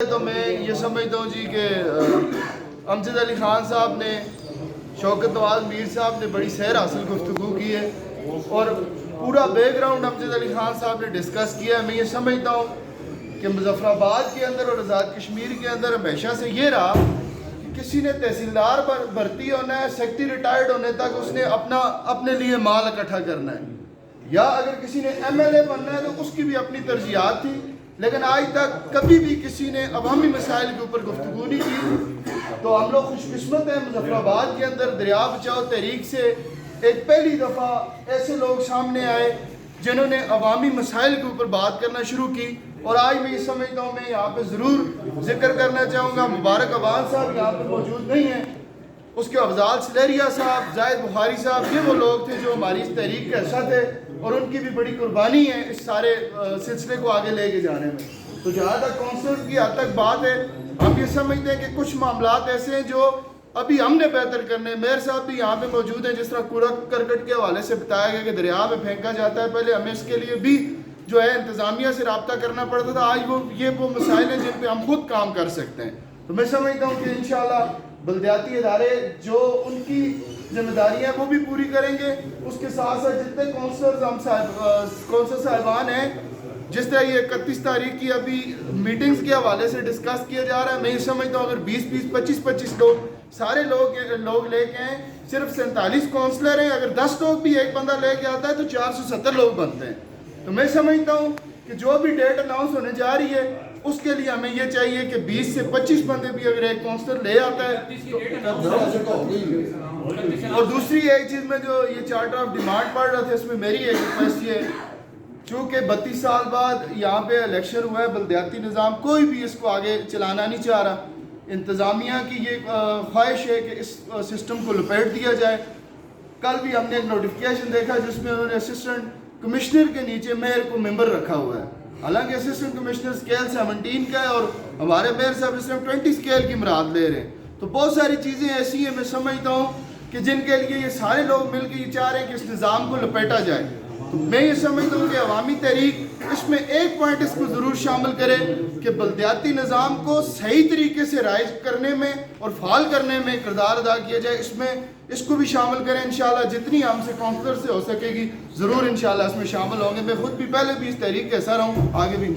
تو میں یہ سمجھتا ہوں جی کہ امجد علی خان صاحب نے شوکت نواز میر صاحب نے بڑی سیر حاصل گفتگو کی ہے اور پورا بیک گراؤنڈ امجد علی خان صاحب نے ڈسکس کیا ہے. میں یہ سمجھتا ہوں کہ مظفر آباد کے اندر اور آزاد کشمیر کے اندر ہمیشہ سے یہ رہا کہ کسی نے تحصیلدار پر بھرتی ہونا ہے, سیکٹری ریٹائرڈ ہونے تک اس نے اپنے لیے مال اکٹھا کرنا ہے, یا اگر کسی نے ایم ایل اے بننا ہے تو اس کی بھی اپنی ترجیحات تھی. لیکن آج تک کبھی بھی کسی نے عوامی مسائل کے اوپر گفتگو نہیں کی. تو ہم لوگ خوش قسمت ہیں, مظفر آباد کے اندر دریا بچاؤ تحریک سے ایک پہلی دفعہ ایسے لوگ سامنے آئے جنہوں نے عوامی مسائل کے اوپر بات کرنا شروع کی. اور آج میں یہ سمجھتا ہوں, میں یہاں پہ ضرور ذکر کرنا چاہوں گا, مبارک عوان صاحب یہاں پہ موجود نہیں ہیں, اس کے افضال سلیریہ صاحب, زاہد بخاری صاحب, یہ وہ لوگ تھے جو ہماری اس تحریک کا حصہ تھے اور ان کی بھی بڑی قربانی ہے اس سارے سلسلے کو آگے لے کے جانے میں. تو جہاں تک کونسلر کی حد تک بات ہے, ہم یہ سمجھتے ہیں کہ کچھ معاملات ایسے ہیں جو ابھی ہم نے بہتر کرنے. میئر صاحب بھی یہاں پہ موجود ہیں, جس طرح کوڑا کرکٹ کے حوالے سے بتایا گیا کہ دریا میں پھینکا جاتا ہے, پہلے ہمیں اس کے لیے بھی جو ہے انتظامیہ سے رابطہ کرنا پڑتا تھا. آج وہ مسائل ہیں جن پہ ہم خود کام کر سکتے ہیں. تو میں سمجھتا ہوں کہ انشاءاللہ بلدیاتی ادارے جو ان کی ذمہ داریاں وہ بھی پوری کریں گے. اس کے ساتھ ساتھ جتنے کونسلر صاحبان ہیں, جس طرح یہ 31 تاریخ کی ابھی میٹنگز کے حوالے سے ڈسکس کیا جا رہا ہے, میں یہ سمجھتا ہوں اگر 20 25 لوگ سارے لوگ لے کے ہیں, صرف 47 کونسلر ہیں, اگر 10 لوگ بھی ایک بندہ لے کے آتا ہے تو 470 لوگ بنتے ہیں. تو میں سمجھتا ہوں کہ جو بھی ڈیٹ اناؤنس ہونے جا رہی ہے اس کے لیے ہمیں یہ چاہیے کہ 20 سے 25 بندے بھی اگر ایک کونسلر لے آتا ہے. اور دوسری ایک چیز میں جو یہ چارٹر آف ڈیمانڈ پڑھ رہا تھا, اس میں میری ایک ریکویسٹ یہ ہے, چونکہ 32 سال بعد یہاں پہ الیکشن ہوا ہے, بلدیاتی نظام کوئی بھی اس کو آگے چلانا نہیں چاہ رہا. انتظامیہ کی یہ خواہش ہے کہ اس سسٹم کو لپیٹ دیا جائے. کل بھی ہم نے ایک نوٹیفیکیشن دیکھا جس میں انہوں نے اسسٹنٹ کمشنر کے نیچے میئر کو ممبر رکھا ہوا ہے, حالانکہ اسسٹنٹ کمشنر اسکیل 17 کا ہے اور ہمارے میئر صاحب اس میں 20 اسکیل کی مراد لے رہے ہیں. تو بہت ساری چیزیں ایسی ہیں, میں سمجھتا ہوں کہ جن کے لیے یہ سارے لوگ مل کے یہ چاہ رہے ہیں کہ اس نظام کو لپیٹا جائے. تو میں یہ سمجھتا ہوں کہ عوامی تحریک اس میں ایک پوائنٹ اس کو ضرور شامل کرے کہ بلدیاتی نظام کو صحیح طریقے سے رائج کرنے میں اور فعال کرنے میں کردار ادا کیا جائے. اس کو بھی شامل کریں. انشاءاللہ جتنی ہم سے کونسلر سے ہو سکے گی ضرور انشاءاللہ اس میں شامل ہوں گے. میں خود بھی پہلے بھی اس تحریک کا حصہ رہا ہوں, آگے بھی